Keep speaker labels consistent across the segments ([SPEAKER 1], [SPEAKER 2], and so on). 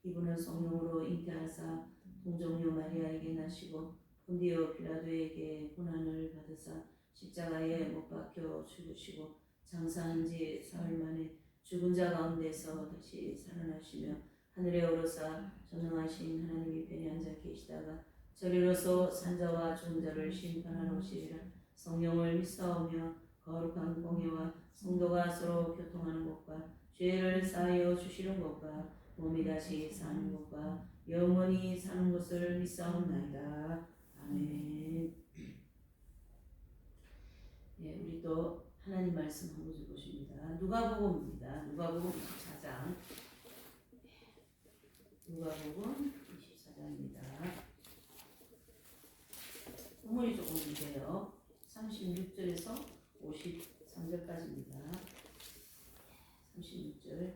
[SPEAKER 1] 이분은 성령으로 잉태하사 동정녀 마리아에게 나시고 본디오 빌라도에게 고난을 받으사 십자가에 못 박혀 죽으시고 장사한 지 사흘 만에 죽은 자 가운데서 다시 살아나시며 하늘에 오르사 전능하신 하나님이 편히 앉아 계시다가 저리로서 산자와 죽은 자를 심판하러 오시리라. 성령을 믿사오며 거룩한 공예와 성도가 서로 교통하는 것과 죄를 사하여 주시는 것과 몸이 다시 사는 것과 영원히 사는 것을 믿사옵나이다. 아멘. 예, 우리 또 하나님 말씀 한 구절 보십니다. 누가복음입니다. 누가복음 24장. 누가복음 24장입니다. 본문이 조금 긴데요. 36절에서 53절까지입니다. 36절.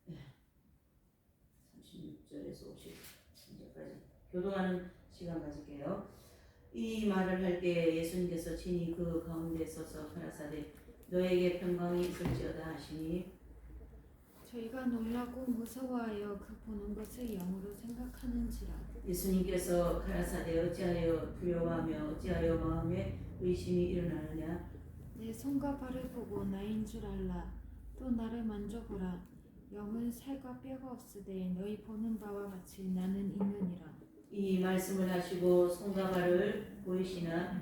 [SPEAKER 1] 네. 36절에서 53절까지 교도하는 시간 가질게요. 이 말을 할 때 예수님께서 친히 그 가운데 서서 가라사대 너에게 평강이 있을지어다 하시니
[SPEAKER 2] 저희가 놀라고 무서워하여 그 보는 것을 영으로 생각하는지라.
[SPEAKER 1] 예수님께서 가라사대 어찌하여 두려워하며 어찌하여 마음에 의심이 일어나느냐.
[SPEAKER 2] 내 손과 발을 보고 나인 줄 알라. 또 나를 만져보라. 영은 살과 뼈가 없으되 너희 보는 바와 같이 나는 있느니라.
[SPEAKER 1] 이 말씀을 하시고 손과 발을 보이시나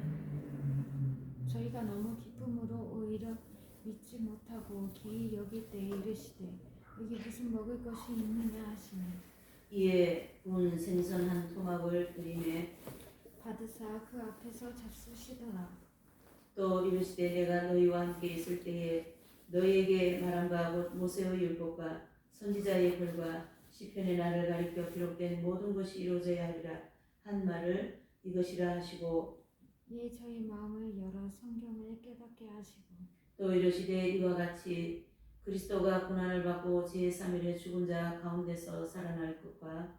[SPEAKER 2] 저희가 너무 기쁨으로 오히려 믿지 못하고 기이 여길 때에 이르시되 여기 무슨 먹을 것이 있느냐 하시니
[SPEAKER 1] 이에 군 생선 한 토막을 드리매
[SPEAKER 2] 받으사 그 앞에서 잡수시더라.
[SPEAKER 1] 또 이르시되 내가 너희와 함께 있을 때에 너희에게 말한 바 곧 모세의 율법과 선지자의 글과 시편의 나를 가리켜 기록된 모든 것이 이루어져야 하리라 한 말을 이것이라 하시고
[SPEAKER 2] 예 저희 마음을 열어 성경을 깨닫게 하시고
[SPEAKER 1] 또 이르시되 이와 같이 그리스도가 고난을 받고 제3일에 죽은 자 가운데서 살아날 것과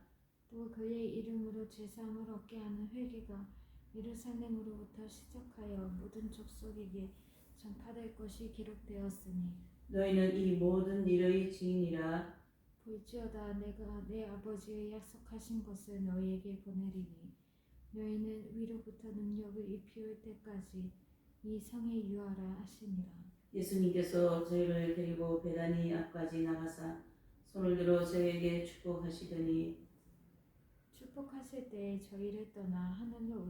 [SPEAKER 2] 또 그의 이름으로 제사함을 얻게 하는 회개가 예루살렘으로부터 시작하여 모든 족속에게 전파될 것이 기록되었으니
[SPEAKER 1] 너희는 이 모든 일의 증인이라.
[SPEAKER 2] 볼지어다 내가 내 아버지의 약속하신 것을 너희에게 보내리니 너희는 위로부터 능력을 입히올 때까지 이 성에 유하라 하시니라.
[SPEAKER 1] 예수님께서 저희를 데리고 베다니 앞까지 나가사 손을 들어 저희에게 축복하시더니
[SPEAKER 2] 축복하실 때에 저희를 떠나 하늘로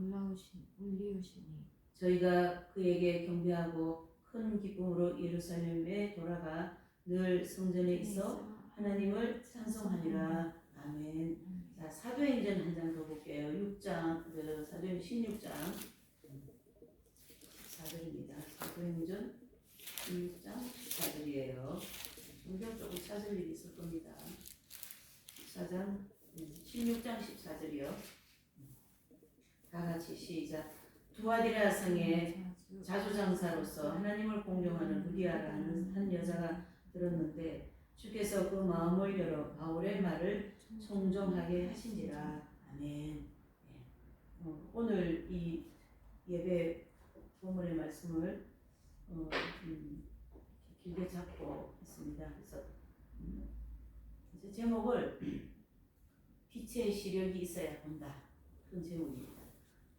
[SPEAKER 2] 올리우시니
[SPEAKER 1] 저희가 그에게 경배하고 큰 기쁨으로 예루살렘에 돌아가 늘 성전에 있어 하나님을 찬송하니라. 아멘. 자, 사도행전 한 장 더 볼게요. 6장, 사도행전 16장 14절입니다. 사도행전 16장 14절이에요. 성경 조금 찾을 일이 있을 겁니다. 16장 14절이요. 다 같이 시작. 두아디라 성의 자주장사로서 하나님을 공경하는 루디아라는 한 여자가 들었는데 주께서 그 마음을 열어 바울의 말을 청종하게 하신지라. 아멘. 오늘 이 예배 본문의 말씀을 길게 잡고 있습니다. 그래서 이제 제목을 빛의 시력이 있어야 본다. 그런 제목입니다.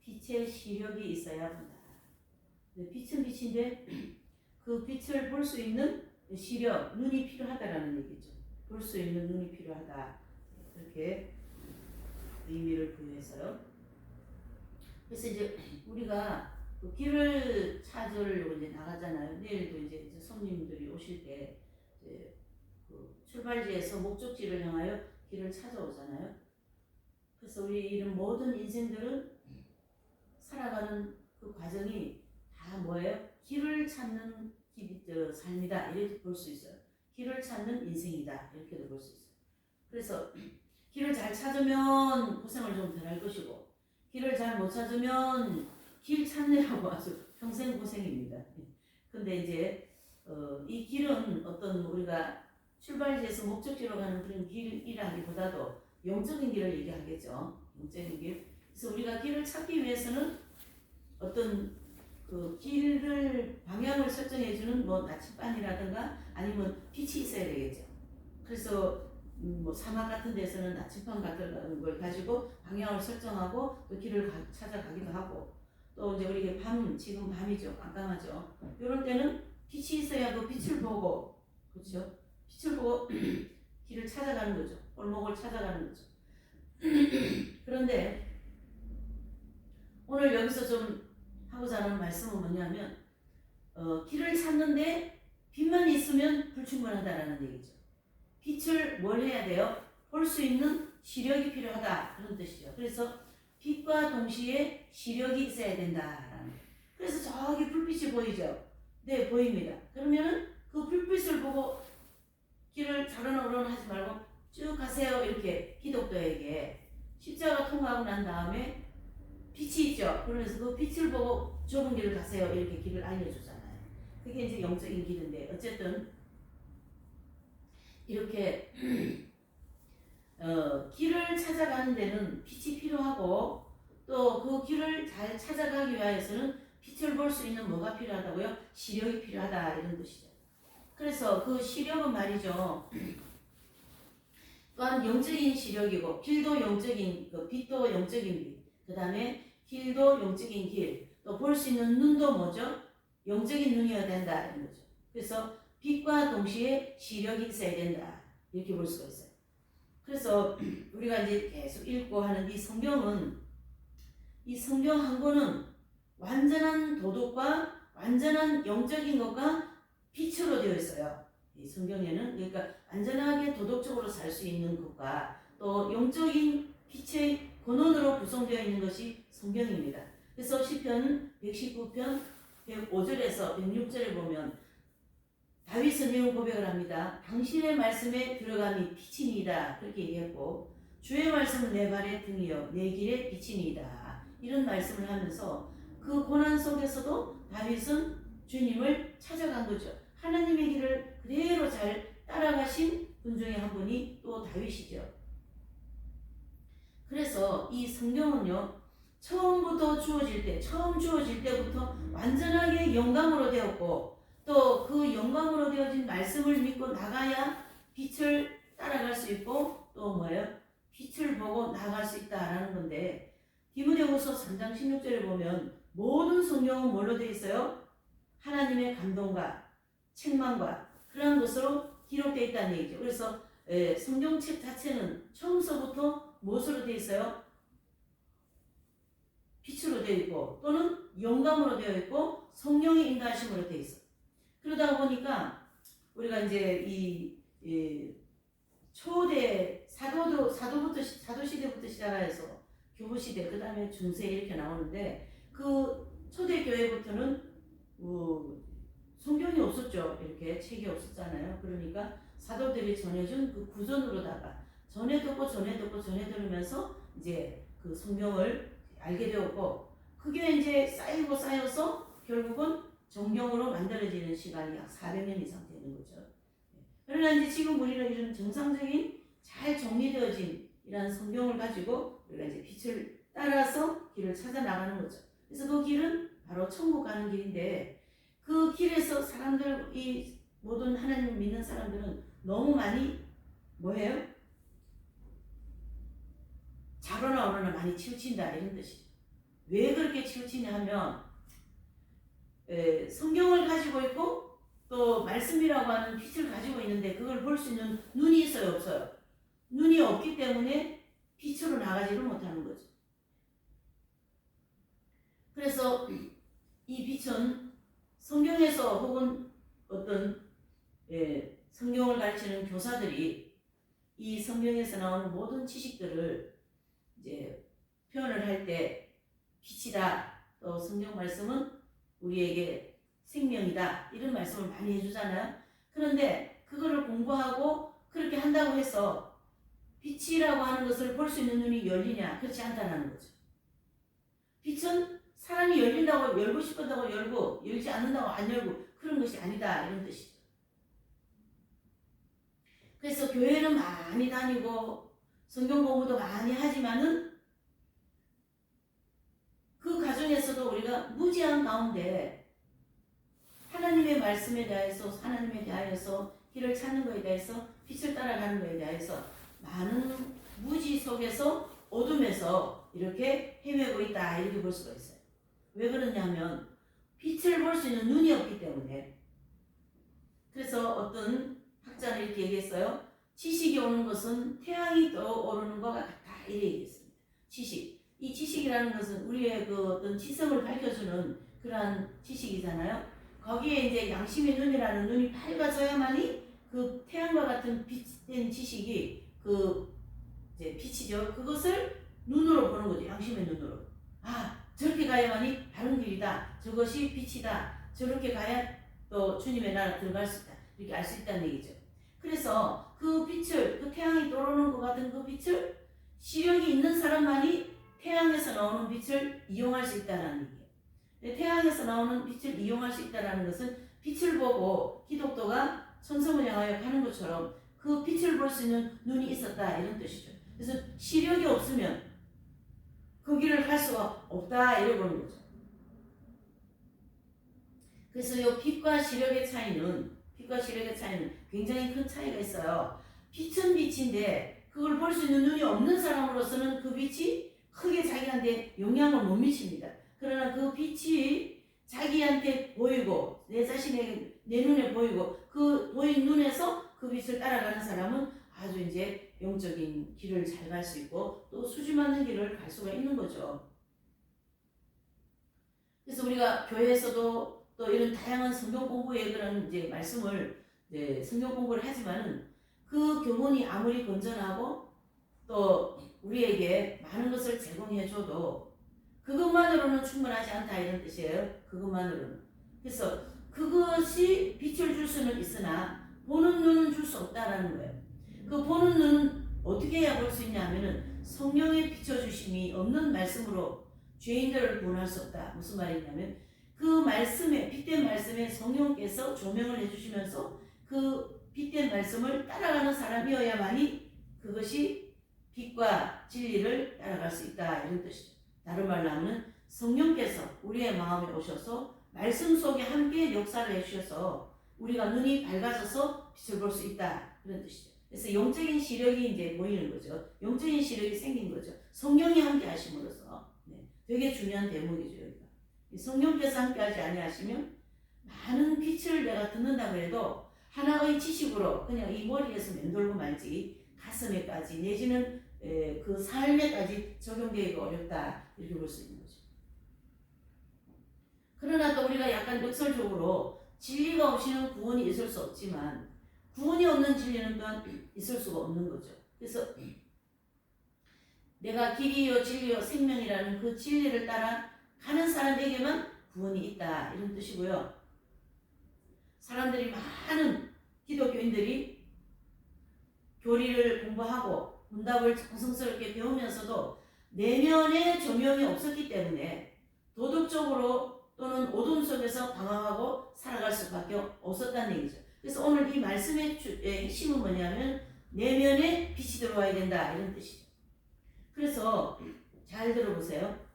[SPEAKER 1] 빛의 시력이 있어야 본다. 빛은 빛인데 그 빛을 볼 수 있는 시력, 눈이 필요하다라는 얘기죠. 볼 수 있는 눈이 필요하다. 그렇게 의미를 부여해서요. 그래서 이제 우리가 그 길을 찾으려고 이제 나가잖아요. 내일도 이제 손님들이 오실 때 이제 그 출발지에서 목적지를 향하여 길을 찾아오잖아요. 그래서 우리 이런 모든 인생들은 살아가는 그 과정이 다 뭐예요? 길을 찾는 삶이다. 이렇게 볼 수 있어요. 길을 찾는 인생이다. 이렇게도 볼 수 있어요. 그래서 길을 잘 찾으면 고생을 좀 덜 할 것이고 길을 잘 못 찾으면 길 찾느라고 아주 평생 고생입니다. 근데 이제 이 길은 어떤 우리가 출발지에서 목적지로 가는 그런 길이라기보다도 영적인 길을 얘기하겠죠. 영적인 길. 그래서 우리가 길을 찾기 위해서는 어떤 그 길을 방향을 설정해주는 뭐 나침반이라든가 아니면 빛이 있어야 되겠죠. 그래서 뭐 사막 같은 데서는 나침반 같은 걸 가지고 방향을 설정하고 또 길을 찾아가기도 하고, 또 이제 우리 지금 밤이죠. 깜깜하죠. 이럴 때는 빛이 있어야 그 빛을 보고, 그렇죠? 빛을 보고 길을 찾아가는 거죠. 골목을 찾아가는 거죠. 그런데 오늘 여기서 좀 하고자 하는 말씀은 뭐냐면, 길을 찾는데 빛만 있으면 불충분하다라는 얘기죠. 빛을 뭘 해야 돼요? 볼 수 있는 시력이 필요하다, 그런 뜻이죠. 그래서 빛과 동시에 시력이 있어야 된다라는. 그래서 저기 불빛이 보이죠? 네, 보입니다. 그러면은 그 불빛을 보고 길을 좌로나로는 하지 말고 쭉 가세요, 이렇게 기독교에게 십자가 통과하고 난 다음에 빛이 있죠. 그러면서 그 빛을 보고 좁은 길을 가세요, 이렇게 길을 알려주잖아요. 그게 이제 영적인 길인데, 어쨌든 이렇게 길을 찾아가는 데는 빛이 필요하고, 또 그 길을 잘 찾아가기 위해서는 빛을 볼 수 있는 뭐가 필요하다고요? 시력이 필요하다, 이런 뜻이죠. 그래서 그 시력은 말이죠, 또한 영적인 시력이고, 길도 영적인, 빛도 영적인 빛, 그 다음에 길도 영적인 길, 또 볼 수 있는 눈도 뭐죠? 영적인 눈이어야 된다, 이런 거죠. 그래서 빛과 동시에 시력이 있어야 된다, 이렇게 볼 수가 있어요. 그래서 우리가 이제 계속 읽고 하는 이 성경 한 권은 완전한 도덕과 완전한 영적인 것과 빛으로 되어 있어요. 이 성경에는, 그러니까 완전하게 도덕적으로 살 수 있는 것과 또 영적인 빛의 근원으로 구성되어 있는 것이 성경입니다. 그래서 시편 119편 105절에서 106절에 보면 다윗은 이런 고백을 합니다. 당신의 말씀에 들어감이 빛이니이다, 그렇게 얘기했고, 주의 말씀은 내 발의 등이요 내 길의 빛이니이다, 이런 말씀을 하면서 그 고난 속에서도 다윗은 주님을 찾아간 거죠. 하나님의 길을 그대로 잘 따라가신 분 중에 한 분이 또 다윗이죠. 그래서 이 성경은요, 처음 주어질 때부터 완전하게 영감으로 되었고, 또 그 영감으로 되어진 말씀을 믿고 나가야 빛을 따라갈 수 있고, 또 뭐예요? 빛을 보고 나아갈 수 있다라는 건데, 디모데후서 3장 16절에 보면 모든 성경은 뭘로 되어 있어요? 하나님의 감동과 책망과 그런 것으로 기록되어 있다는 얘기죠. 그래서 성경책 자체는 처음서부터 무엇으로 되어 있어요? 빛으로 되어 있고, 또는 영감으로 되어 있고, 성령의 인도하심으로 되어 있어. 그러다 보니까 우리가 이제 초대 사도 시대부터 시작해서 교부 시대, 그 다음에 중세 이렇게 나오는데, 그 초대 교회부터는 성경이 없었죠. 이렇게 책이 없었잖아요. 그러니까 사도들이 전해준 그 구전으로다가 전해 들으면서 이제 그 성경을 알게 되었고, 그게 이제 쌓여서 결국은 정경으로 만들어지는 시간이 약 400년 이상 되는 거죠. 그러나 이제 지금 우리는 이런 정상적인 잘 정리되어진 이런 성경을 가지고 우리가 이제 빛을 따라서 길을 찾아 나가는 거죠. 그래서 그 길은 바로 천국 가는 길인데, 그 길에서 이 모든 하나님을 믿는 사람들은 너무 많이 뭐해요? 좌로나 우로나 많이 치우친다, 이런 뜻이죠. 왜 그렇게 치우치냐 하면, 성경을 가지고 있고 또 말씀이라고 하는 빛을 가지고 있는데 그걸 볼 수 있는 눈이 있어요, 없어요? 눈이 없기 때문에 빛으로 나가지를 못하는 거죠. 그래서 이 빛은 성경에서 혹은 어떤 성경을 가르치는 교사들이 이 성경에서 나오는 모든 지식들을 이제 표현을 할 때 빛이다, 또 성경 말씀은 우리에게 생명이다, 이런 말씀을 많이 해주잖아요. 그런데 그거를 공부하고 그렇게 한다고 해서 빛이라고 하는 것을 볼 수 있는 눈이 열리냐? 그렇지 않다는 거죠. 빛은 사람이 열린다고 열고 싶었다고 열고, 열지 않는다고 안 열고, 그런 것이 아니다, 이런 뜻이죠. 그래서 교회는 많이 다니고 성경 공부도 많이 하지만은 그 그 가정에서도 우리가 무지한 가운데 하나님의 말씀에 대해서 하나님에 대하여서 길을 찾는 것에 대해서 빛을 따라가는 것에 대해서 많은 무지 속에서 어둠에서 이렇게 헤매고 있다 이렇게 볼 수가 있어요. 왜 그러냐면 빛을 볼 수 있는 눈이 없기 때문에. 그래서 어떤 학자는 이렇게 얘기했어요. 지식이 오는 것은 태양이 떠오르는 것과 같다 이렇게 얘기했습니다. 지식. 이 지식이라는 것은 우리의 그 어떤 지성을 밝혀주는 그러한 지식이잖아요. 거기에 이제 양심의 눈이라는 눈이 밝아져야만이 그 태양과 같은 빛된 지식이 그 이제 빛이죠. 그것을 눈으로 보는 거죠. 양심의 눈으로. 아, 저렇게 가야만이 바른 길이다. 저것이 빛이다. 저렇게 가야 또 주님의 나라 들어갈 수 있다. 이렇게 알 수 있다는 얘기죠. 그래서 그 빛을, 그 태양이 떠오르는 것 같은 그 빛을 시력이 있는 사람만이 태양에서 나오는 빛을 이용할 수 있다는 얘기예요. 태양에서 나오는 빛을 이용할 수 있다는 것은 빛을 보고 기독도가 천성을 향하여 가는 것처럼 그 빛을 볼 수 있는 눈이 있었다 이런 뜻이죠. 그래서 시력이 없으면 그 길을 갈 수가 없다 이래 보는 거죠. 그래서 이 빛과 시력의 차이는 굉장히 큰 차이가 있어요. 빛은 빛인데 그걸 볼 수 있는 눈이 없는 사람으로서는 그 빛이 크게 자기한테 영향을 못 미칩니다. 그러나 그 빛이 자기한테 보이고 내 자신에게 내 눈에 보이고 그 보인 눈에서 그 빛을 따라가는 사람은 아주 이제 영적인 길을 잘 갈 수 있고 또 수지 맞는 길을 갈 수가 있는 거죠. 그래서 우리가 교회에서도 또 이런 다양한 성경 공부의 그런 이제 말씀을 이제 성경 공부를 하지만은 그 교훈이 아무리 건전하고 또 우리에게 많은 것을 제공해줘도 그것만으로는 충분하지 않다 이런 뜻이에요. 그것만으로는. 그래서 그것이 빛을 줄 수는 있으나 보는 눈은 줄 수 없다라는 거예요. 그 보는 눈은 어떻게 해야 볼 수 있냐 하면은 성령의 비춰주심이 없는 말씀으로 죄인들을 구원할 수 없다. 무슨 말이냐면 그 말씀에 빛된 말씀에 성령께서 조명을 해주시면서 그 빛된 말씀을 따라가는 사람이어야만이 그것이 빛과 진리를 따라갈 수 있다 이런 뜻이죠. 다른 말로 하면 성령께서 우리의 마음에 오셔서 말씀 속에 함께 역사를 해주셔서 우리가 눈이 밝아져서 빛을 볼 수 있다 그런 뜻이죠. 그래서 영적인 시력이 이제 보이는 거죠. 영적인 시력이 생긴 거죠. 성령이 함께 하심으로써 되게 중요한 대목이죠. 여기가. 성령께서 함께 하지 아니하시면 많은 빛을 내가 듣는다고 해도 하나의 지식으로 그냥 이 머리에서 맴돌고 말지 가슴에까지 내지는 그 삶에까지 적용되기가 어렵다 이렇게 볼 수 있는 거죠. 그러나 또 우리가 약간 역설적으로 진리가 없이는 구원이 있을 수 없지만 구원이 없는 진리는 또한 있을 수가 없는 거죠. 그래서 내가 길이요 진리요 생명이라는 그 진리를 따라 가는 사람에게만 구원이 있다 이런 뜻이고요. 사람들이 많은 기독교인들이 교리를 공부하고 문답을 정성스럽게 배우면서도 내면에 조명이 없었기 때문에 도덕적으로 또는 어둠 속에서 방황하고 살아갈 수밖에 없었다는 얘기죠. 그래서 오늘 이 말씀의 핵심은 뭐냐면 내면에 빛이 들어와야 된다 이런 뜻이죠. 그래서 잘 들어보세요.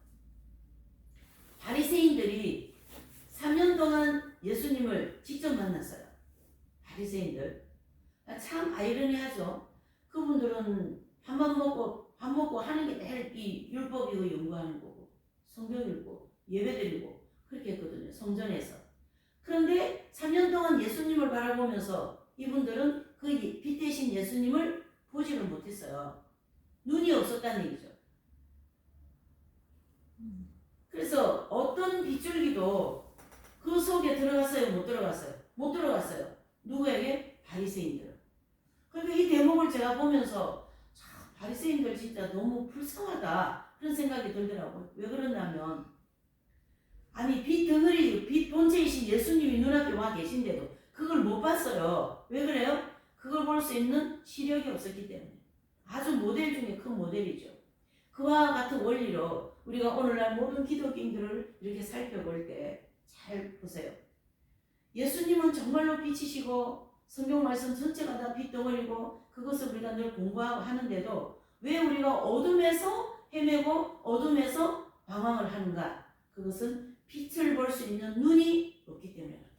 [SPEAKER 1] 바리새인들이 3년 동안 예수님을 직접 만났어요. 바리새인들. 참 아이러니하죠. 그분들은 밥 먹고 하는 게 매일 이 율법이고 연구하는 거고 성경 읽고 예배 드리고 그렇게 했거든요. 성전에서. 그런데 3년 동안 예수님을 바라보면서 이분들은 그 빛 대신 예수님을 보지를 못했어요. 눈이 없었다는 얘기죠. 그래서 어떤 빗줄기도 그 속에 들어갔어요? 못 들어갔어요? 못 들어갔어요. 누구에게? 바리새인들. 그러니까 이 대목을 제가 보면서 바리새인들 진짜 너무 불쌍하다 그런 생각이 들더라고요. 왜 그러냐면 아니 빛 덩어리 빛 본체이신 예수님이 눈앞에 와 계신데도 그걸 못 봤어요. 왜 그래요? 그걸 볼 수 있는 시력이 없었기 때문에. 아주 모델 중에 큰 모델이죠. 그와 같은 원리로 우리가 오늘날 모든 기독교인들을 이렇게 살펴볼 때 잘 보세요. 예수님은 정말로 빛이시고 성경 말씀 전체가 다 빛덩어리고 그것을 우리가 늘 공부하고 하는데도 왜 우리가 어둠에서 헤매고 어둠에서 방황을 하는가? 그것은 빛을 볼 수 있는 눈이 없기 때문에 그렇다.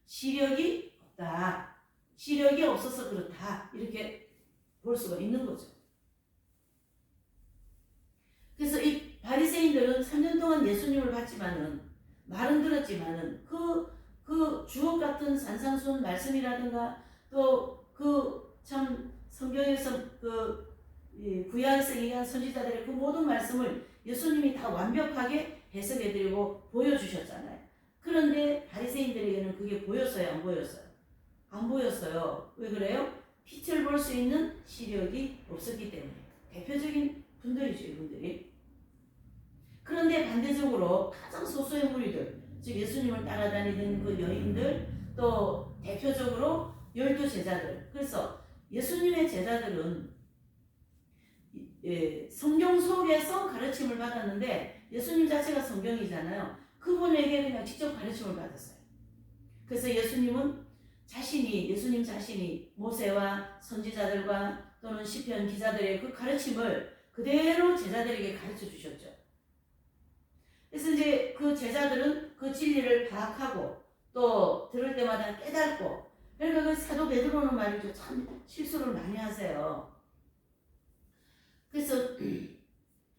[SPEAKER 1] 시력이 없다. 시력이 없어서 그렇다. 이렇게 볼 수가 있는 거죠. 그래서 이 바리새인들은 3년 동안 예수님을 봤지만은 말은 들었지만은 그 주옥 같은 산상수훈 말씀이라든가 또 그 참 성경에서 구약에서 얘기한 선지자들의 그 모든 말씀을 예수님이 다 완벽하게 해석해드리고 보여주셨잖아요. 그런데 바리새인들에게는 그게 보였어요, 안 보였어요? 안 보였어요. 왜 그래요? 빛을 볼 수 있는 시력이 없었기 때문에. 대표적인 분들이죠, 이분들이. 그런데 반대적으로 가장 소수의 무리들, 즉 예수님을 따라다니는 그 여인들, 또 대표적으로 12제자들. 그래서 예수님의 제자들은 성경 속에서 가르침을 받았는데 예수님 자체가 성경이잖아요. 그분에게 그냥 직접 가르침을 받았어요. 그래서 예수님 자신이 모세와 선지자들과 또는 시편 기자들의 그 가르침을 그대로 제자들에게 가르쳐 주셨죠. 그래서 이제 그 제자들은 그 진리를 파악하고 또 들을 때마다 깨닫고, 그러니까 그 사도 베드로는 말이죠, 참 실수를 많이 하세요. 그래서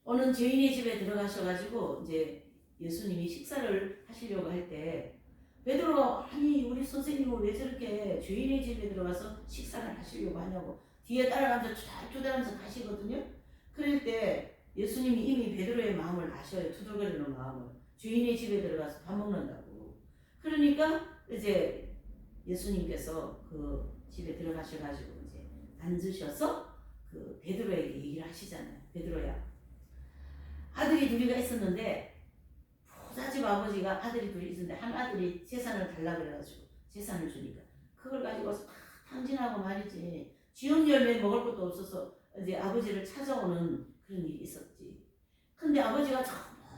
[SPEAKER 1] 어느 죄인의 집에 들어가셔가지고 이제 예수님이 식사를 하시려고 할 때 베드로가 아니 우리 선생님은 왜 저렇게 죄인의 집에 들어가서 식사를 하시려고 하냐고 뒤에 따라가면서 투덜투덜하면서 가시거든요. 그럴 때 예수님이 이미 베드로의 마음을 아셔요. 투덜거리는 마음을. 죄인의 집에 들어가서 밥 먹는다고. 그러니까 이제 예수님께서 그 집에 들어가셔가지고 이제 앉으셔서 그 베드로에게 얘기를 하시잖아요. 베드로야, 아들이 둘이가 있었는데 부잣집 아버지가 아들이 둘이 있었는데 한 아들이 재산을 달라 그래가지고 재산을 주니까 그걸 가지고서 막 탕진하고 말이지. 지옥 열매 먹을 것도 없어서 이제 아버지를 찾아오는 그런 일이 있었지. 근데 아버지가 저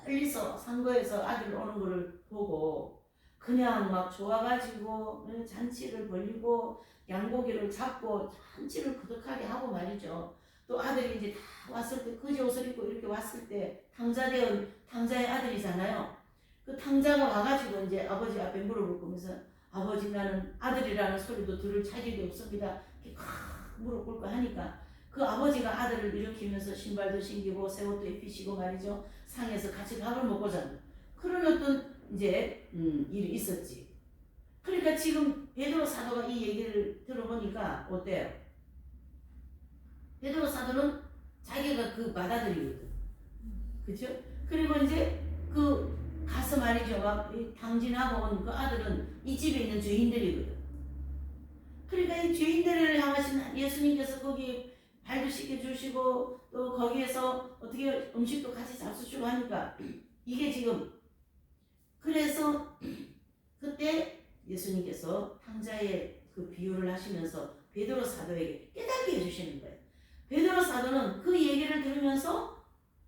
[SPEAKER 1] 멀리서 상거에서 아들 오는 거를 보고 그냥 막 좋아가지고 잔치를 벌이고 양고기를 잡고 잔치를 그득하게 하고 말이죠. 또 아들이 이제 다 왔을 때 그지 옷을 입고 이렇게 왔을 때 탕자의 아들이잖아요. 그 탕자가 와가지고 이제 아버지 앞에 무릎을 꿇으면서 아버지 나는 아들이라는 소리도 들을 자격이 없습니다. 이렇게 무릎 꿇고 하니까 그 아버지가 아들을 일으키면서 신발도 신기고 새 옷도 입히시고 말이죠. 상에서 같이 밥을 먹고 자는 그런 어떤 이제 일이 있었지. 그러니까 지금 베드로 사도가 이 얘기를 들어보니까 어때요? 베드로 사도는 자기가 그 받아들이거든. 그쵸? 그리고 이제 그 가서 말이죠. 막 당진하고 온 그 아들은 이 집에 있는 죄인들이거든. 그러니까 이 죄인들을 향하신 예수님께서 거기 발도 씻겨주시고 또 거기에서 어떻게 음식도 같이 잡수시고 하니까 이게 지금 그래서 그때 예수님께서 탕자의 그 비유를 하시면서 베드로 사도에게 깨닫게 해주시는 거예요. 베드로 사도는 그 얘기를 들으면서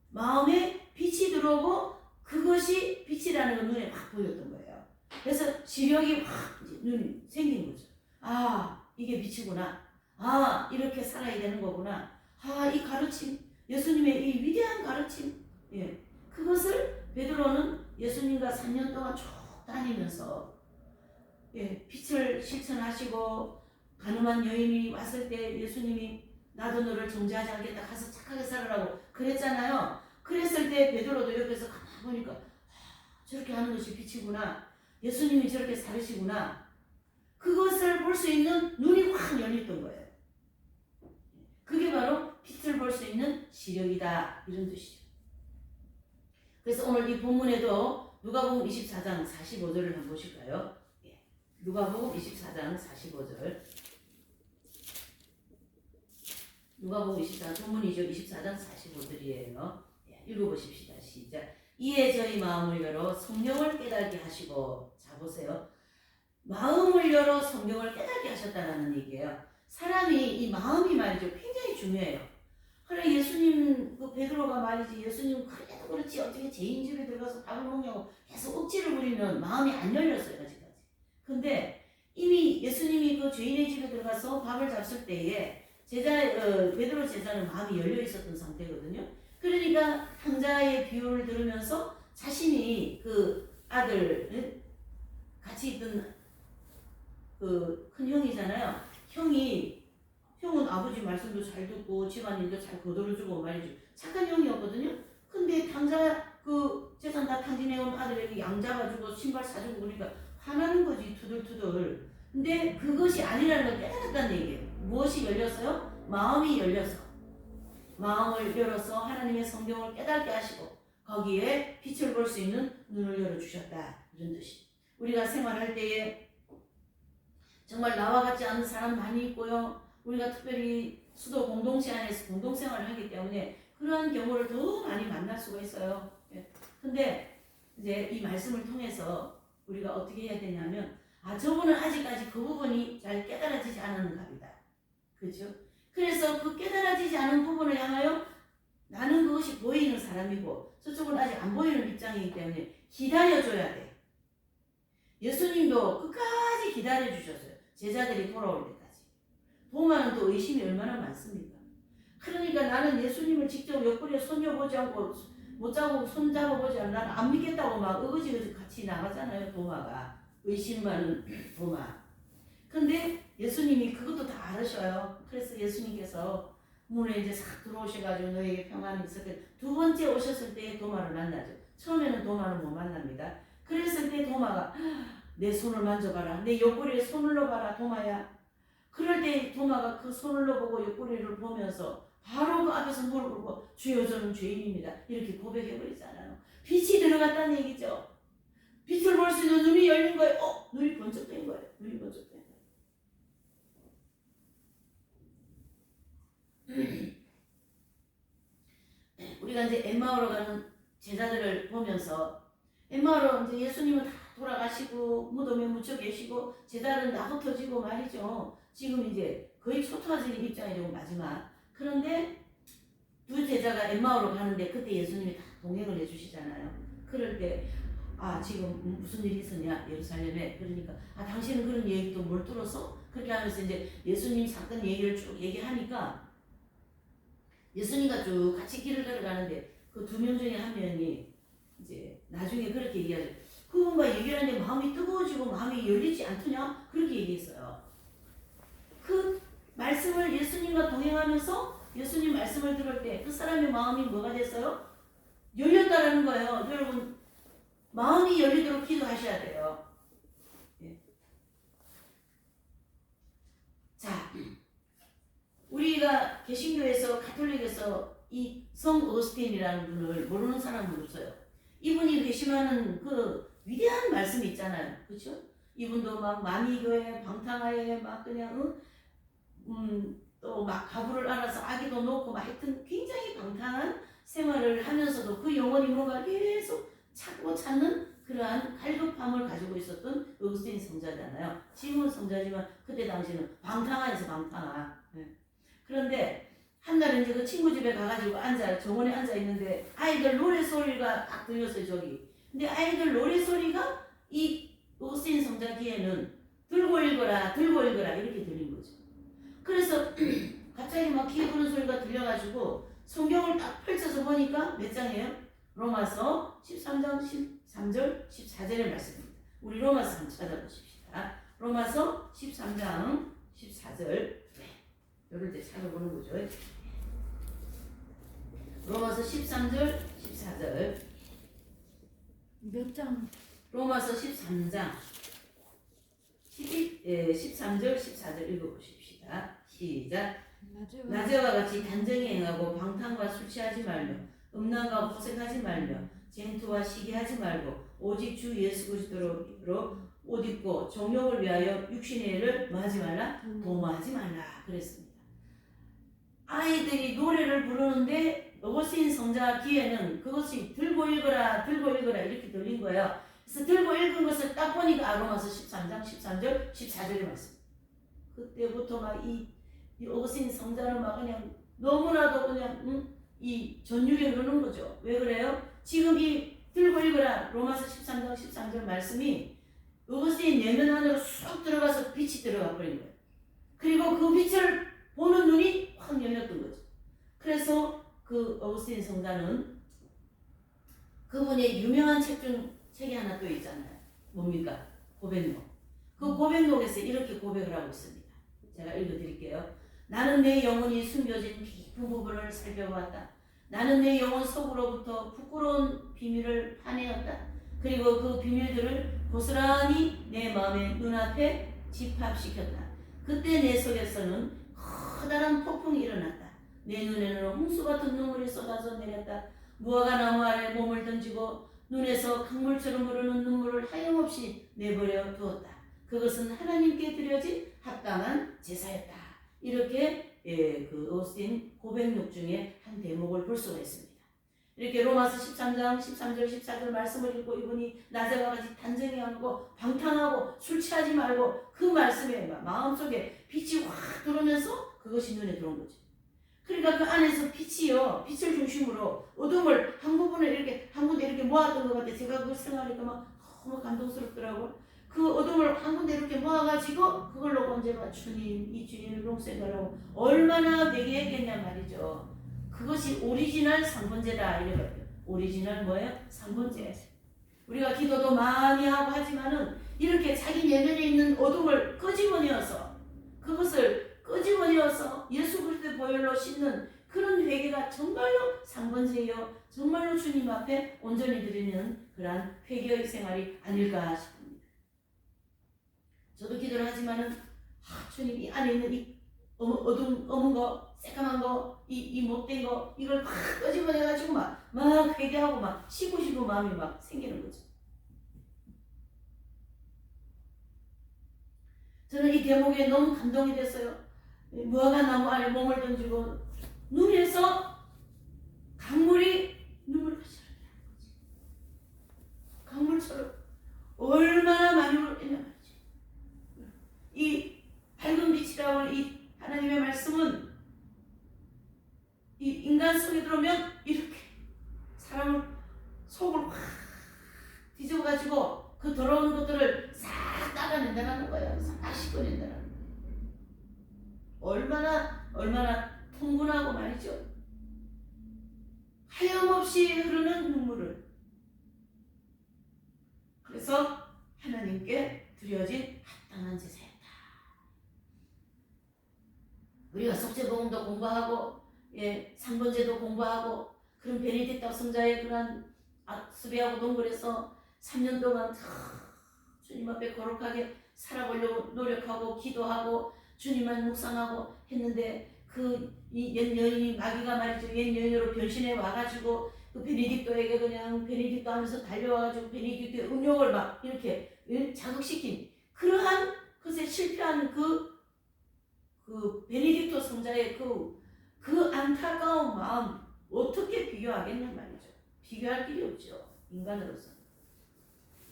[SPEAKER 1] 마음에 빛이 들어오고 그것이 빛이라는 걸 눈에 확 보였던 거예요. 그래서 시력이 확 이제 눈이 생긴 거죠. 아, 이게 빛이구나. 아, 이렇게 살아야 되는 거구나. 아, 이 가르침, 예수님의 이 위대한 가르침, 예, 그것을 베드로는 예수님과 3년 동안 쭉 다니면서 예, 빛을 실천하시고 가늠한 여인이 왔을 때 예수님이 나도 너를 정죄하지 않겠다 가서 착하게 살으라고 그랬잖아요. 그랬을 때 베드로도 옆에서 가만히 보니까 저렇게 하는 것이 빛이구나. 예수님이 저렇게 살으시구나. 그것을 볼 수 있는 눈이 확 열렸던 거예요. 그게 바로 빛을 볼 수 있는 시력이다 이런 뜻이죠. 그래서 오늘 이 본문에도 누가복음 24장 45절을 한번 보실까요? 예. 누가복음 24장 45절. 누가복음 24장 본문이죠. 24장 45절이에요. 예. 읽어보십시다. 시작. 이에 저희 마음을 열어 성경을 깨닫게 하시고, 자 보세요. 마음을 열어 성경을 깨닫게 하셨다는 얘기예요. 사람이 이 마음이 말이죠. 굉장히 중요해요. 그래 예수님 그 베드로가 말이지 예수님 그래도 그렇지 어떻게 죄인 집에 들어가서 밥을 먹냐고 계속 억지를 부리면 마음이 안 열렸어요 아직까지. 근데 이미 예수님이 그 죄인의 집에 들어가서 밥을 잡술 때에 베드로 제자는 마음이 열려 있었던 상태거든요. 그러니까 탕자의 비유를 들으면서 자신이 그 아들 같이 있던 그 큰 형이잖아요. 형은 아버지 말씀도 잘 듣고 집안일도 잘 거들어주고 말이죠. 착한 형이었거든요. 근데 당자 그 재산 다 탕진해온 아들에게 양 잡아주고 신발 사주고 그러니까 화나는 거지 투덜투덜. 근데 그것이 아니라는 걸 깨달았다는 얘기예요. 무엇이 열렸어요? 마음이 열려서. 마음을 열어서 하나님의 성경을 깨닫게 하시고 거기에 빛을 볼 수 있는 눈을 열어주셨다. 이런 뜻이. 우리가 생활할 때에 정말 나와 같지 않은 사람 많이 있고요. 우리가 특별히 수도 공동체 안에서 공동생활을 하기 때문에 그러한 경우를 더 많이 만날 수가 있어요. 근데 이제 이 말씀을 통해서 우리가 어떻게 해야 되냐면 저분은 아직까지 그 부분이 잘 깨달아지지 않았는가 보다. 그렇죠? 그래서 그 깨달아지지 않은 부분을 향하여 나는 그것이 보이는 사람이고 저쪽은 아직 안 보이는 입장이기 때문에 기다려줘야 돼. 예수님도 끝까지 기다려주셨어요. 제자들이 돌아올 때까지. 도마는 또 의심이 얼마나 많습니까? 그러니까 나는 예수님을 직접 옆구리에 손녀보지 않고 못 잡고 손잡아보지 않고 나는 안 믿겠다고 막 의지의지 같이 나가잖아요. 도마가. 의심 많은 도마. 근데 예수님이 그것도 다 알으셔요. 그래서 예수님께서 문에 이제 싹 들어오셔가지고 너에게 평안이 있었게 두 번째 오셨을 때 도마를 만나죠. 처음에는 도마는 못 만납니다. 그랬을 때 도마가 내 손을 만져봐라. 내 옆구리에 손을 넣어봐라 도마야. 그럴 때 도마가 그 손을 넣어보고 옆구리를 보면서 바로 그 앞에서 무릎 꿇고 주여 저는 죄인입니다. 이렇게 고백해버리잖아요. 빛이 들어갔다는 얘기죠. 빛을 볼 수 있는 눈이 열린 거예요. 눈이 번쩍 된 거예요. 눈이 번쩍 된 거예요. 우리가 이제 엠마오로 가는 제자들을 보면서 엠마오로 이제 예수님은 다 돌아가시고 무덤에 묻혀 계시고 제자들은 다 흩어지고 말이죠. 지금 이제 거의 초토화적인 입장이죠. 마지막. 그런데 두 제자가 엠마오로 가는데 그때 예수님이 다 동행을 해주시잖아요. 그럴 때 지금 무슨 일이 있었냐 예루살렘에. 그러니까 당신은 그런 얘기도 뭘 들었어? 그렇게 하면서 이제 예수님 사건 얘기를 쭉 얘기하니까 예수님과 쭉 같이 길을 걸어가는데 그 두 명 중에 한 명이 이제 나중에 그렇게 얘기하죠. 그분과 얘기를 하는데 마음이 뜨거워지고 마음이 열리지 않더냐? 그렇게 얘기했어요. 그 말씀을 예수님과 동행하면서 예수님 말씀을 들을 때 그 사람의 마음이 뭐가 됐어요? 열렸다라는 거예요. 여러분 마음이 열리도록 기도하셔야 돼요. 예. 자, 우리가 개신교에서 가톨릭에서 이 성 어거스틴이라는 분을 모르는 사람은 없어요. 이분이 회심하는 그 위대한 말씀이 있잖아요. 그렇죠? 이분도 막 마미교회 방탕하에 막 그냥 또 막 가부를 알아서 아기도 놓고 막 하여튼 굉장히 방탕한 생활을 하면서도 그 영혼이 뭔가 계속 찾고 찾는 그러한 갈급함을 가지고 있었던 어거스틴 성자잖아요. 지금은 성자지만 그때 당시는 방탕하에서 방탕하. 네. 그런데 한날은 이제 그 친구 집에 가가지고 정원에 앉아 있는데 아이들 노래 소리가 딱 들렸어요. 저기. 근데 아이들 노래 소리가 이 어거스틴 성자 귀에는 들고 읽어라 이렇게 들린 거죠. 그래서 갑자기 막 귀에 부는 소리가 들려가지고 성경을 딱 펼쳐서 보니까 몇 장이에요? 로마서 13장 13절 14절의 말씀입니다. 우리 로마서 한번 찾아보십시다. 로마서 13장 14절 이럴 때 찾아보는 거죠. 로마서 13절 14절
[SPEAKER 2] 몇 장?
[SPEAKER 1] 로마서 13장 13절 14절 읽어보십시다. 시작. 낮에와 같이 단정히 행하고 방탕과 술 취하지 말며 음란과 호색하지 말며 쟁투와 시기하지 말고 오직 주 예수 그리스도로 옷 입고 정욕을 위하여 육신의 일을 뭐하지 말라? 도모하지 말라 그랬습니다. 아이들이 노래를 부르는데 어거스틴 성자 귀에는 그것이 들고 읽어라 이렇게 들린 거예요. 그래서 들고 읽은 것을 딱 보니까 로마서 13장 13절 14절의 말씀. 그때부터 막 이 어거스틴 성자는 막 그냥 너무나도 그냥 이 전율이 흐르는 거죠. 왜 그래요? 지금 이 들고 읽어라 로마서 13장 13절 말씀이 어거스틴 내면 안으로 쑥 들어가서 빛이 들어가 버린 거예요. 그리고 그 빛을 보는 눈이 확 열렸던 거죠. 그래서 그 어거스틴 성자는 그분의 유명한 책이 하나 또 있잖아요. 뭡니까? 고백록. 그 고백록에서 이렇게 고백을 하고 있습니다. 제가 읽어드릴게요. 나는 내 영혼이 숨겨진 깊은 부분을 살펴보았다. 나는 내 영혼 속으로부터 부끄러운 비밀을 파내었다. 그리고 그 비밀들을 고스란히 내 마음의 눈앞에 집합시켰다. 그때 내 속에서는 커다란 폭풍이 일어났다. 내 눈에는 홍수 같은 눈물이 쏟아져 내렸다. 무화과 나무 아래 몸을 던지고 눈에서 강물처럼 흐르는 눈물을 하염없이 내버려 두었다. 그것은 하나님께 드려진 합당한 제사였다. 이렇게 그 오스틴 고백록 중에 한 대목을 볼 수가 있습니다. 이렇게 로마서 13장 13절 14절 말씀을 읽고 이분이 낮에와 같이 단정히 하고 방탕하고 술 취하지 말고 그 말씀에 마음속에 빛이 확 들어오면서 그것이 눈에 들어온 거죠. 그러니까 그 안에서 빛이요, 빛을 중심으로 어둠을 한 부분을 이렇게 한 군데 이렇게 모았던 것 같아요. 제가 그걸 생각하니까 너무 감동스럽더라고요. 그 어둠을 한 군데 이렇게 모아가지고 그걸로 언제 주님, 이 주님을 용서해달라고 얼마나 매개했겠냐 말이죠. 그것이 오리지널 상번제다 이래거든요. 오리지널 뭐예요? 상번제. 우리가 기도도 많이 하고 하지만은 이렇게 자기 내면에 있는 어둠을 끄집어내어서 그것을 끄집어내어서 예수 그리스도의 보혈로 씻는 그런 회개가 정말로 상번제요, 정말로 주님 앞에 온전히 드리는 그러한 회개의 생활이 아닐까 싶습니다. 저도 기도를 하지만은 주님 이 안에 있는 이 어두운 검은 거, 새까만 거, 이 못된 거 이걸 막 끄집어내가지고 막 회개하고 막 쉬고 싶은 마음이 막 생기는 거죠. 저는 이 대목에 너무 감동이 됐어요. 무화과 나무 아래 몸을 던지고 눈에서 강물이 눈물같이 흐르는 거지. 강물처럼 얼마나 많이 흘렀냐 말이지. 이 밝은 빛이라고 이 하나님의 말씀은 이 인간 속에 들어오면 이렇게 사람을 속을 확 뒤집어가지고 그 더러운 것들을 싹 따가낸다는 거예요. 싹 씻어낸다는 거예요. 얼마나 통분하고 말이죠. 하염없이 흐르는 눈물을. 그래서 하나님께 드려진 합당한 제사였다. 우리가 속죄복음도 공부하고 상번제도 공부하고 그런 베네딕토 성자의 그런 수배하고 동굴에서 3년 동안 주님 앞에 거룩하게 살아보려고 노력하고 기도하고 주님만 묵상하고 했는데 이 옛 여인이 마귀가 말이죠. 옛 여인으로 변신해 와가지고 그 베네딕토에게 그냥 베네딕토 하면서 달려와가지고 베네딕토의 음욕을 막 이렇게 자극시킨 그러한 것에 실패한 그 베네딕토 성자의 그 안타까운 마음 어떻게 비교하겠냐 말이죠. 비교할 길이 없죠. 인간으로서.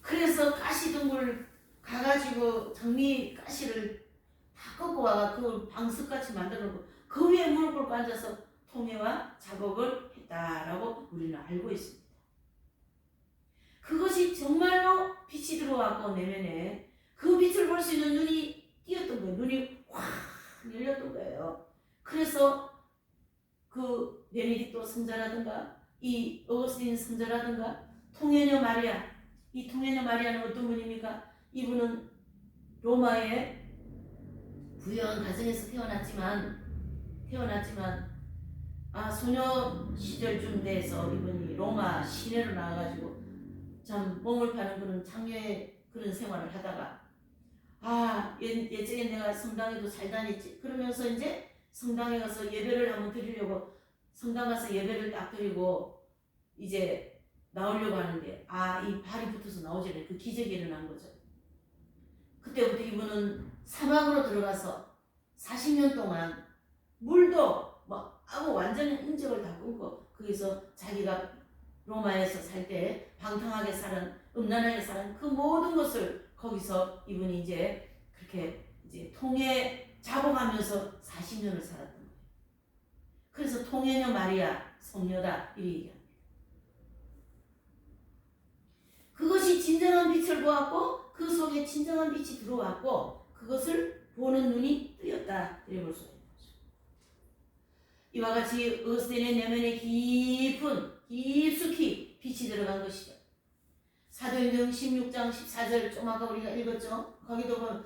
[SPEAKER 1] 그래서 가시등굴 가가지고 장미 가시를 다 꺾고 와가 그걸 방석같이 만들어놓고 그 위에 무릎 꿇고 앉아서 통회와 작업을 했다라고 우리는 알고 있습니다. 그것이 정말로 빛이 들어왔고 내면에 그 빛을 볼 수 있는 눈이 띄었던 거예요. 눈이 확 열렸던 거예요. 그래서 그 베네딕토 성자라든가 이 어거스틴 성자라든가 통해녀 마리아, 이 통해녀 마리아는 어떤 분입니까? 이분은 로마의 부유한 가정에서 태어났지만 소녀 시절쯤 돼서 이분이 로마 시내로 나와가지고 참 몸을 파는 그런 장녀의 그런 생활을 하다가 예전에 내가 성당에도 잘 다녔지. 그러면서 이제 성당에 가서 예배를 한번 드리려고 성당 가서 예배를 딱 드리고 이제 나오려고 하는데 이 발이 붙어서 나오지 않아요. 그 기적이 일어난 거죠. 그때부터 이분은 사막으로 들어가서 40년 동안 물도 아무 완전히 흔적을 다 끊고 거기서 자기가 로마에서 살 때 방탕하게 살은 음란하게 살은 그 모든 것을 거기서 이분이 이제 그렇게 이제 통해 자복하면서 40년을 살았던 거예요. 그래서 통해녀 마리아 성녀다 이렇게 얘기합니다. 그것이 진정한 빛을 보았고 그 속에 진정한 빛이 들어왔고 그것을 보는 눈이 뜨였다 이래 볼 수가 있는 거죠. 이와 같이 어거스틴의 내면에 깊숙이 빛이 들어간 것이죠. 사도행전 16장 14절 좀 아까 우리가 읽었죠. 거기도 보면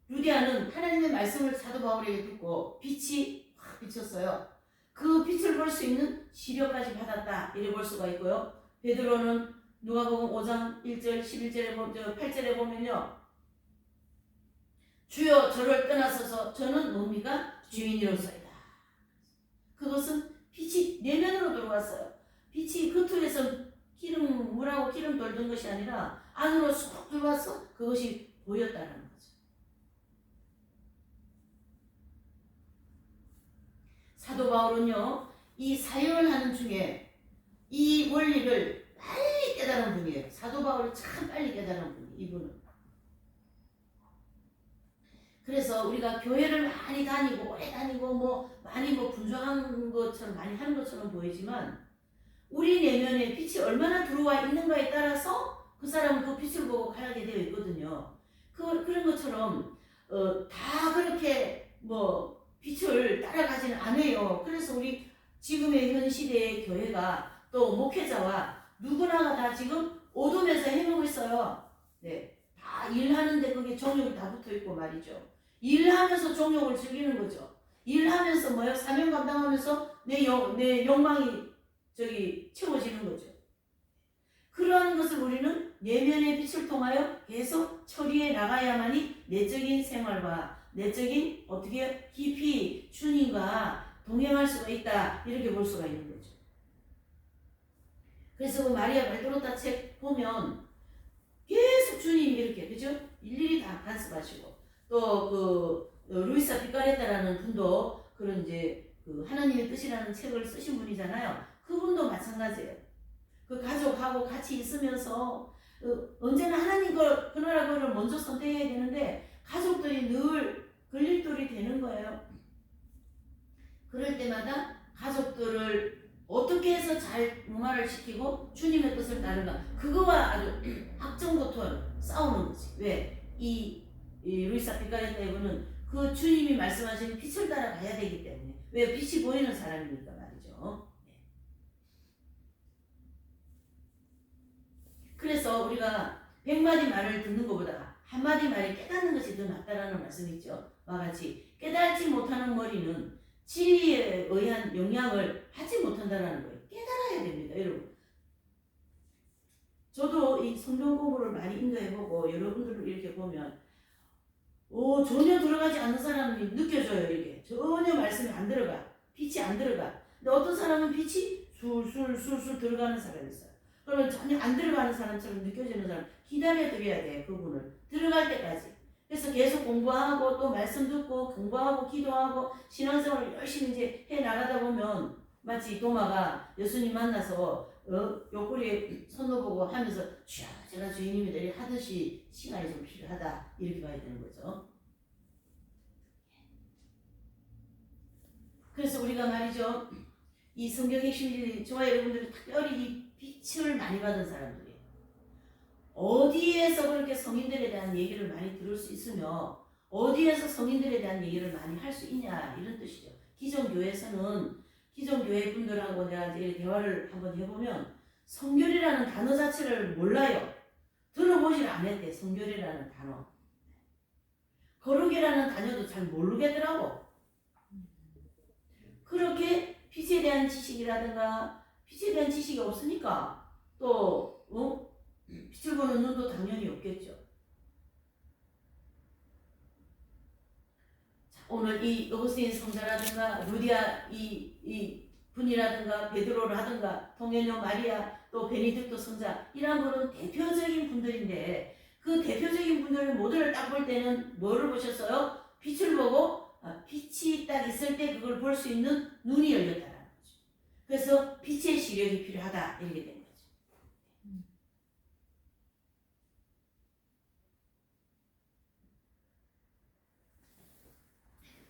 [SPEAKER 1] 루디아는 하나님의 말씀을 사도 바울에게 듣고 빛이 확 비쳤어요. 그 빛을 볼 수 있는 시력까지 받았다 이래 볼 수가 있고요. 베드로는 누가복음 5장 1절 11절에 8절에 보면요. 주여 저를 떠나서서 저는 뭡니까? 주인이로소이다. 그것은 빛이 내면으로 들어왔어요. 빛이 겉으로서 물하고 기름 돌던 것이 아니라 안으로 쏙 들어와서 그것이 보였다는 거죠. 사도 바울은요, 이 사역을 하는 중에 이 원리를 빨리 깨달은 분이에요. 사도 바울이 참 빨리 깨달은 분이에요. 이분은. 그래서 우리가 교회를 많이 다니고 오래 다니고 많이 분주한 것처럼 많이 하는 것처럼 보이지만 우리 내면에 빛이 얼마나 들어와 있는가에 따라서 그 사람은 그 빛을 보고 가게 되어 있거든요. 그런 것처럼 다 그렇게 빛을 따라가지는 않아요. 그래서 우리 지금의 현 시대의 교회가 또 목회자와 누구나가 다 지금 어둠에서 헤매고 있어요. 네, 다 일하는데 거기에 정욕이 다 붙어 있고 말이죠. 일하면서 정욕을 즐기는 거죠. 일하면서 사명 감당하면서 내 욕망이 채워지는 거죠. 그러한 것을 우리는 내면의 빛을 통하여 계속 처리해 나가야만이 내적인 생활과 내적인 어떻게 깊이 주님과 동행할 수가 있다 이렇게 볼 수가 있는 거죠. 그래서 그 마리아 발도로타 책 보면 계속 주님이 이렇게 그죠? 일일이 다 간섭하시고 또 루이사 피카레타라는 분도 그런 그 하나님의 뜻이라는 책을 쓰신 분이잖아요. 그분도 마찬가지예요. 그 가족하고 같이 있으면서 언제나 하나님 그 나라 거를 먼저 선택해야 되는데 가족들이 늘 걸림돌이 되는 거예요. 그럴 때마다 가족들을 어떻게 해서 잘 융화를 시키고 주님의 뜻을 따르는가 그거와 아주 악정고토 싸우는 거지. 왜? 이 루이사 피카레타 이분은 그 주님이 말씀하신 빛을 따라가야 되기 때문에 왜 빛이 보이는 사람이니까 말이죠. 그래서 우리가 100마디 말을 듣는 것보다 한마디 말에 깨닫는 것이 더 낫다라는 말씀이죠. 와 같이 깨닫지 못하는 머리는 진리에 의한 영향을 받지 못한다는 거예요. 깨달아야 됩니다, 여러분. 저도 이 성경 공부를 많이 인도해보고 여러분들을 이렇게 보면 전혀 들어가지 않는 사람이 느껴져요. 이게 전혀 말씀이 안 들어가, 빛이 안 들어가. 근데 어떤 사람은 빛이 술술 들어가는 사람이 있어요. 그러면 전혀 안 들어가는 사람처럼 느껴지는 사람 기다려드려야 돼. 그분을 들어갈 때까지. 그래서 계속 공부하고 또 말씀 듣고 공부하고 기도하고 신앙생활을 열심히 이제 해 나가다 보면 마치 도마가 예수님 만나서 옆구리에 손 넣어보고 하면서 주여 제가 주인님들이 하듯이 시간이 좀 필요하다 이렇게 봐야 되는 거죠. 그래서 우리가 말이죠, 이 성경의 핵심이 저와 여러분들이 특별히 이 빛을 많이 받은 사람들이에요. 어디에서 그렇게 성인들에 대한 얘기를 많이 들을 수 있으며 어디에서 성인들에 대한 얘기를 많이 할 수 있냐 이런 뜻이죠. 기존 교회 분들하고 내가 이제 대화를 한번 해보면 성결이라는 단어 자체를 몰라요. 들어보질 않았대. 성결이라는 단어. 거룩이라는 단어도 잘 모르겠더라고. 그렇게 빛에 대한 지식이라든가 빛에 대한 지식이 없으니까 또 빛을 보는 눈도 당연히 없겠죠. 자, 오늘 이 어거스틴 성자라든가 루디아 이 분이라든가 베드로라든가 동현녀 마리아 또 베네딕토 성자 이런 분은 대표적인 분들인데 그 대표적인 분들 모두를 딱 볼 때는 뭐를 보셨어요? 빛을 보고 빛이 딱 있을 때 그걸 볼 수 있는 눈이 열렸다는 거죠. 그래서 빛의 시력이 필요하다 이렇게 된 거죠.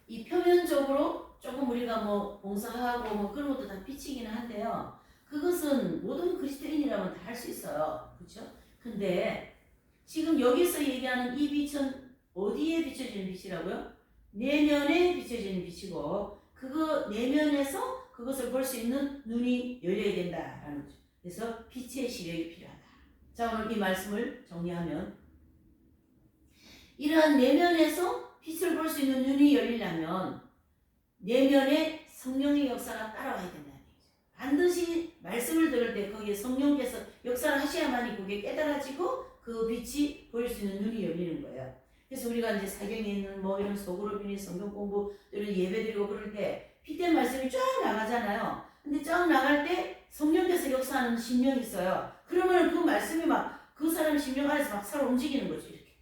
[SPEAKER 1] 이 표면적으로 조금 우리가 봉사하고 그런 것도 다 빛이기는 한데요. 그것은 모든 그리스도인이라면 다 할 수 있어요. 그렇죠? 근데 지금 여기서 얘기하는 이 빛은 어디에 비춰지는 빛이라고요? 내면에 비춰지는 빛이고 그거 내면에서 그것을 볼 수 있는 눈이 열려야 된다라는 거죠. 그래서 빛의 시력이 필요하다. 자, 오늘 이 말씀을 정리하면 이러한 내면에서 빛을 볼 수 있는 눈이 열리려면 내면에 성령의 역사가 따라와야 된다는 얘기죠. 반드시 말씀을 들을 때 거기에 성령께서 역사를 하셔야만이 그게 깨달아지고 그 빛이 보일 수 있는 눈이 열리는 거예요. 그래서 우리가 이제 사경에 있는 뭐 이런 소그룹 이니 성경 공부 이런 예배 드리고 그럴 때 빛된 말씀이 쫙 나가잖아요. 근데 쫙 나갈 때 성령께서 역사하는 심령이 있어요. 그러면 그 말씀이 막 그 사람 심령 안에서 막 살아 움직이는 거죠. 이렇게.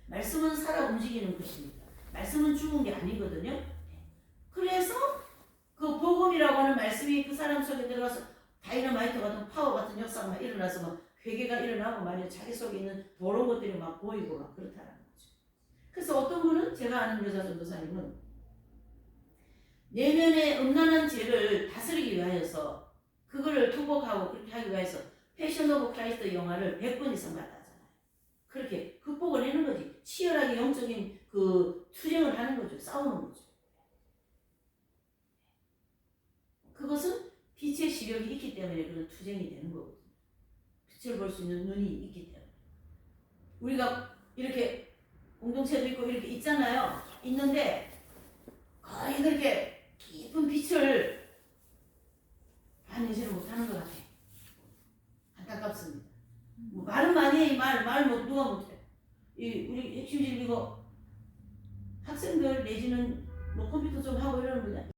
[SPEAKER 1] 말씀은 살아 움직이는 것입니다. 말씀은 죽은 게 아니거든요. 그래서 그 복음이라고 하는 말씀이 그 사람 속에 들어가서 다이너마이트 같은 파워 같은 역사가 막 일어나서 막 회개가 일어나고 말이야 자기 속에 있는 더러운 것들이 막 보이고 막 그렇다는 거죠. 그래서 어떤 분은 제가 아는 여자 전도사님은 내면의 음란한 죄를 다스리기 위하여서 그거를 극복하고 그렇게 하기 위해서 패션 오브 크라이스트 영화를 100번 이상 봤다잖아요. 그렇게 극복을 하는 거지. 치열하게 영적인 그 투쟁을 하는 거죠. 싸우는 거죠. 그것은 빛의 시력이 있기 때문에 그런 투쟁이 되는 거거든요. 빛을 볼 수 있는 눈이 있기 때문에. 우리가 이렇게 공동체도 있고 이렇게 있잖아요. 있는데 거의 그렇게 깊은 빛을 반응지를 못하는 것 같아요. 안타깝습니다. 뭐 말은 많이 해. 말 뭐 누가 못해. 우리 핵심질 이거 학생들 내지는 뭐 컴퓨터 좀 하고 이러는 거냐?